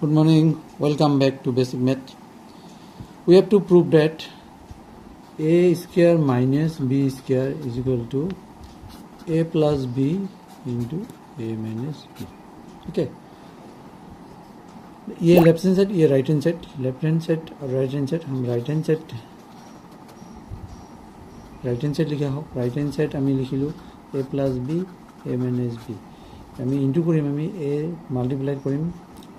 Good morning. Welcome back to Basic Math. We have to prove that a square minus b square is equal to a plus b into a minus b. Okay. ये left hand side, ये right hand side, left hand side और right hand side हम right hand side लिखा हो right hand side आमी लिखिलो a plus b a minus b आमी into करिम आमी a multiply करिम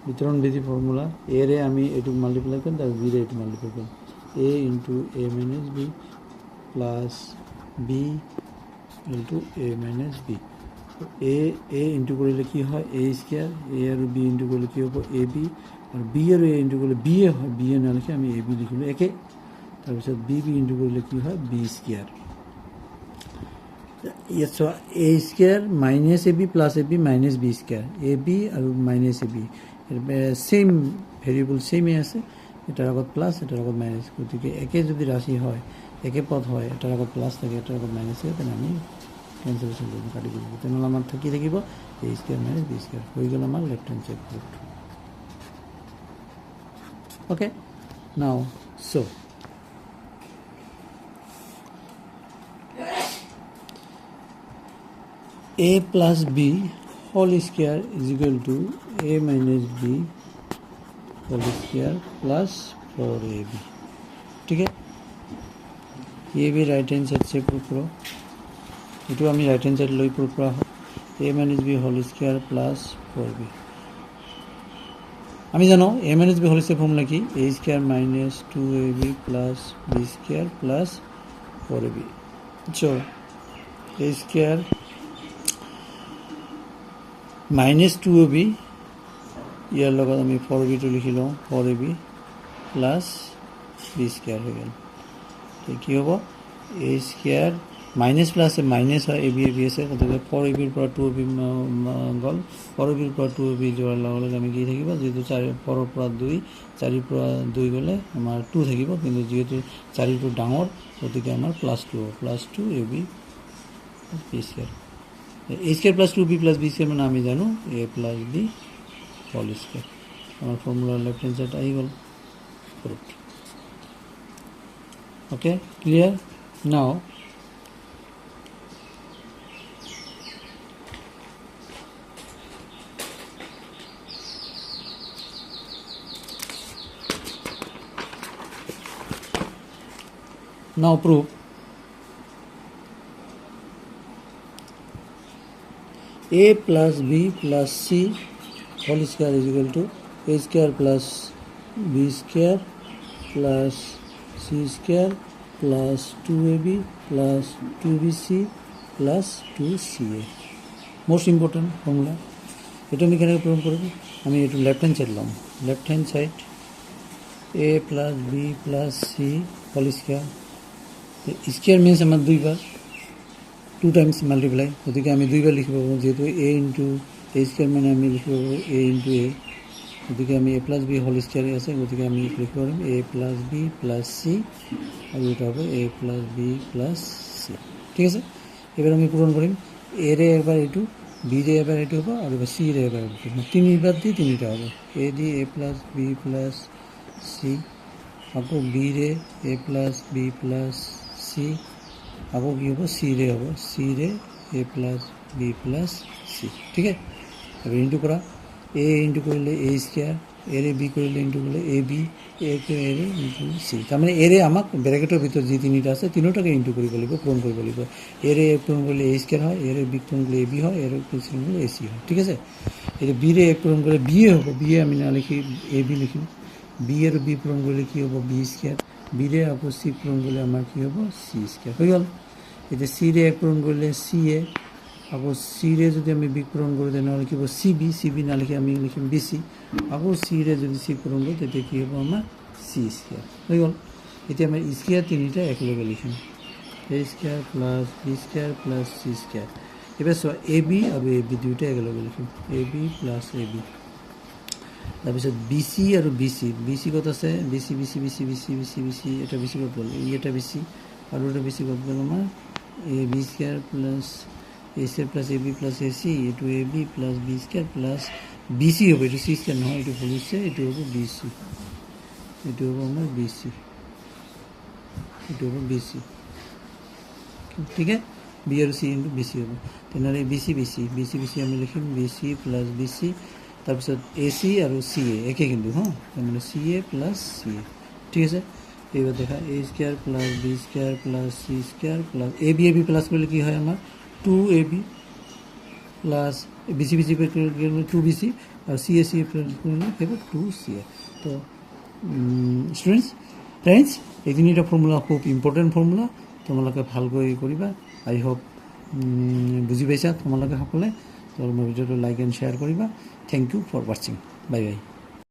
वितरण विधि फर्मुला a रे आमी एटु মাল্টিপ্লাই करिम तार b रे एटु মাল্টিপ্লাই करिम a into a minus b plus b into a minus b a into কৰিলে কি হয় a স্কয়াৰ a আৰু b ইনটু কৰিলে কি হ'ব ab আৰু b আৰু a ইনটু কৰিলে b এ হয় b এ নালকে আমি ab লিখিলো একে তাৰ পিছত b ইনটু কৰিলে কি হয় b square yes so a square minus ab plus ab minus b square ab আৰু minus ab সেম ভেৰিয়েবল সেমই আছে এটাৰ আগত প্লাস এটাৰ আগত মাইনাস গতিকে একে যদি ৰাশি হয় একে পদ হয় এটাৰ আগত প্লাস থাকে এটাৰ আগত মাইনাস থাকে তেনে আমি कैंसिलेशन करके काटी দিব তেনহলে আমার থাকি থাকিব a square minus b square হয়ে গেল আমার left hand side proofed okay নাও so a plus b whole square is equal to a minus b whole square plus 4ab ठीक है ये भी राइट हैंड साइड से प्रूफ करो इटू आमी राइट हैंड साइड लई प्रूफ करा a minus b whole square plus 4b आमी जानो a minus b whole square formula की a square minus 2ab plus b square plus 4ab so a square minus 2ab ইয়ার লগত আমি 4ab তো লিখিলো 4ab plus b square हो गया तो কি হবে a square minus plus say minus है ए बी एस है तो 4ab पर 2ab गल 4ab पर 2ab जोड़ा लगे আমি কি থাকিব যেহেতু 4 पर 2 4 पर 2 গলে আমার 2 থাকিব কিন্তু যেহেতু 4 টু ডাঙর ওদিকে আমার +2 ab b square a square plus 2b plus b square মানে আমি জানো a plus b whole square আমার ফর্মুলা লেফট হ্যান্ড সাইড আই গল proved okay clear now Now prove a plus b plus c whole square is equal to a square plus b square plus c square plus 2ab plus 2bc plus 2ca. Most important formula. এটা আমি কেন প্রমাণ করব আমি একটু left hand side লম left hand side a plus b plus c whole square square means हमारे 2 बार 2 times multiply गति आम 2 बार लिखब जेहेतु a इंटू a स्क्वायर मैं आम लिखब a इंटू a गति आम a plus b whole square आछे गति आम लिखब a plus b plus c और এটা হবে a plus b plus c ठीक আছে এবার আমি পূরণ করিম a রে একবার এটু b রে একবার এটু হবে আর c রে একবার এটু তিনবার দি তিনটা হবে a the a plus b plus c आपको b रे a plus b plus c आपको की होगा c रे होगा c रे a plus b plus c ठीक है अब इंटू करा a इंटू कर ले a स्क्वायर a रे b कर ले इंटू कर ले a b a K a रे इंटू c তার মানে a রে আমাক ব্র্যাকেটের ভিতর যে তিনটা আছে তিনটাকে ইনটু করি বলিব পূরণ করি বলিব a রে পূরণ করলে a স্কয়ার হয় a রে b পূরণ করলে ab হয় a রে পূরণ করলে ac হয় ঠিক আছে এই b রে পূরণ করলে b হবে b আমি না লিখি ab লিখি b এর b পূরণ করলে কি হবে b স্কয়ার b রে আপু c পূরণ করলে আমার কি হবে c স্কয়ার হয়ে গেল এতে c রে পূরণ করলে c এ আপু c রে যদি আমি b পূরণ করে দেই তাহলে কি হবে cb না লিখে আমি লিখি bc আপু c রে যদি c পূরণ করি তাতে কি হবে আমার c স্কয়ার হয়ে গেল এতে আমরা স্কয়ার তিনটা এক লগে লিখি a square plus b square plus c square এবার সো ab আর ab দুইটা এক লগে লিখি ab প্লাস ab তাৰপিছত BC আৰু BC কত আছে BC এটা BC কত বল এটা BC আৰু এটা BC কত বল আমাৰ AB square plus AC plus AB plus AC into AB plus B square plus BC হবে, এটা সি স্কয়ার নহয়, এইটো ভুল হৈছে, এইটো হ'ব BC, এইটো হ'ব আমাৰ BC, এইটো হ'ব BC, ঠিক আছে। বি আৰু চি ইনটু BC হ'ব, তেনেহ'লে BC আমি লিখিম BC প্লাছ BC, তাৰপিছত AC আৰু CA একে কিন্তু হা, তাৰমানে CA প্লাছ CA, ঠিক আছে। এইবাৰ দেখা A square plus B square plus C square plus AB plus কৰিলে কি হয় আমাৰ 2AB প্লাছ BC কৰিলে 2BC আৰু CA প্লাছ কৰিলে সেইবোৰ 2CA। তো ষ্টুডেণ্টছ ফ্ৰেণ্ডছ, এইখিনি এটা ফৰ্মুলা খুব ইম্পৰ্টেণ্ট ফৰ্মুলা, তোমালোকে ভালকৈ কৰিবা। আই হোপ বুজি পাইছা তোমালোকে সকলোৱে। তো মোৰ ভিডিঅ'টো লাইক এণ্ড শ্বেয়াৰ কৰিবা। থেংক ইউ ফৰ ৱাচিং, বাই বাই।